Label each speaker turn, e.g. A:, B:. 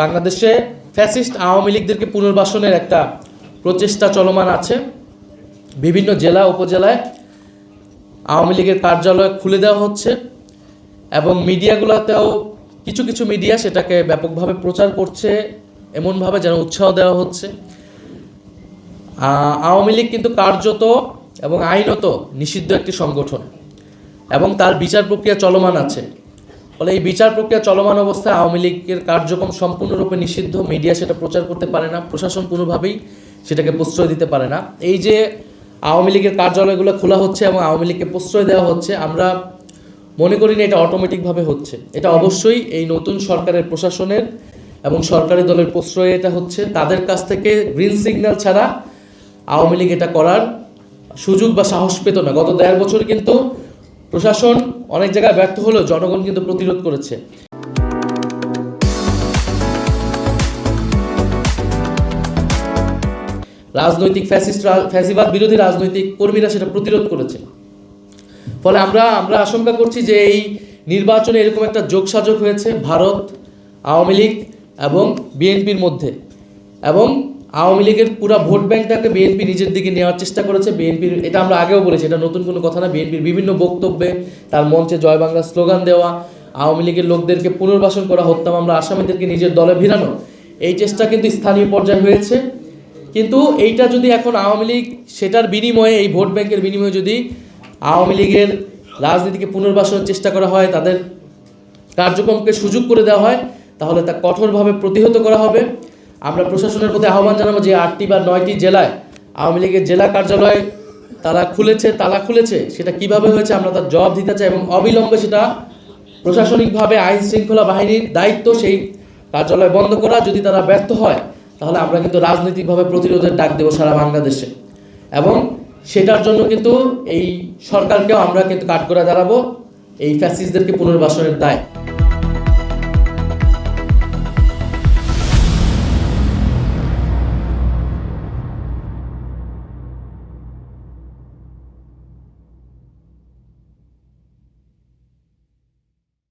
A: বাংলাদেশে ফ্যাসিস্ট আওয়ামী লীগদেরকে পুনর্বাসনের একটা প্রচেষ্টা চলমান আছে। বিভিন্ন জেলা উপজেলায় আওয়ামী লীগের কার্যালয় খুলে দেওয়া হচ্ছে এবং মিডিয়াগুলোতেও কিছু কিছু মিডিয়া সেটাকে ব্যাপকভাবে প্রচার করছে, এমনভাবে যেন উৎসাহ দেওয়া হচ্ছে। আওয়ামী লীগ কিন্তু কার্যত এবং আইনত নিষিদ্ধ একটি সংগঠন এবং তার বিচার প্রক্রিয়া চলমান আছে। ফলে এই বিচার প্রক্রিয়া চলমান অবস্থায় আওয়ামী লীগের কার্যক্রম সম্পূর্ণরূপে নিষিদ্ধ। মিডিয়া সেটা প্রচার করতে পারে না, প্রশাসন কোনোভাবেই সেটাকে প্রশ্রয় দিতে পারে না। এই যে আওয়ামী লীগের কার্যালয়গুলো খোলা হচ্ছে এবং আওয়ামী লীগকে প্রশ্রয় দেওয়া হচ্ছে, আমরা মনে করি না এটা অটোমেটিকভাবে হচ্ছে। এটা অবশ্যই এই নতুন সরকারের প্রশাসনের এবং সরকারি দলের প্রশ্রয়ে এটা হচ্ছে। তাদের কাছ থেকে গ্রিন সিগন্যাল ছাড়া আওয়ামী লীগ এটা করার সুযোগ বা সাহস পেত না। গত 1.5 বছর কিন্তু প্রশাসন অনেক জায়গায় ব্যর্থ হলেও জনগণ কিন্তু প্রতিরোধ করেছে। রাজনৈতিক ফ্যাসিবাদ বিরোধী রাজনৈতিক কর্মীরা সেটা প্রতিরোধ করেছে। ফলে আমরা আশঙ্কা করছি যে এই নির্বাচনে এরকম একটা যোগসাজগ হয়েছে ভারত, আওয়ামী লীগ এবং বিএনপির মধ্যে, এবং আওয়ামী লীগের পুরো ভোট ব্যাংকটাকে বিএনপি নিজের দিকে নেওয়ার চেষ্টা করেছে। বিএনপির, এটা আমরা আগেও বলেছি, এটা নতুন কোনো কথা না। বিএনপির বিভিন্ন বক্তব্যে, তার মঞ্চে জয় বাংলা স্লোগান দেওয়া, আওয়ামী লীগের লোকদেরকে পুনর্বাসন করা, হত্যা মামলা আসামিদেরকে নিজের দলে ভিড়ানো, এই চেষ্টা কিন্তু স্থানীয় পর্যায়ে হয়েছে। কিন্তু এইটা যদি এখন আওয়ামী লীগ সেটার বিনিময়ে, এই ভোট ব্যাংকের বিনিময়ে যদি আওয়ামী লীগের রাজনীতিকে পুনর্বাসনের চেষ্টা করা হয়, তাদের কার্যক্রমকে সুযোগ করে দেওয়া হয়, তাহলে তা কঠোরভাবে প্রতিহত করা হবে। আমরা প্রশাসনের প্রতি আহ্বান জানাবো যে 8টি বা 9টি জেলায় আওয়ামী লীগের জেলা কার্যালয় তালা খুলেছে, সেটা কিভাবে হয়েছে আমরা তার জবাব দিতে চাই এবং অবিলম্বে সেটা প্রশাসনিকভাবে আইন শৃঙ্খলা বাহিনীর দায়িত্ব সেই কার্যালয় বন্ধ করা। যদি তারা ব্যর্থ হয় তাহলে আমরা কিন্তু রাজনৈতিকভাবে প্রতিরোধের ডাক দেবো সারা বাংলাদেশে, এবং সেটার জন্য কিন্তু এই সরকারকেও আমরা কিন্তু কাঠগড়ায় দাঁড়াবো এই ফ্যাসিস্টদেরকে পুনর্বাসনের দায়।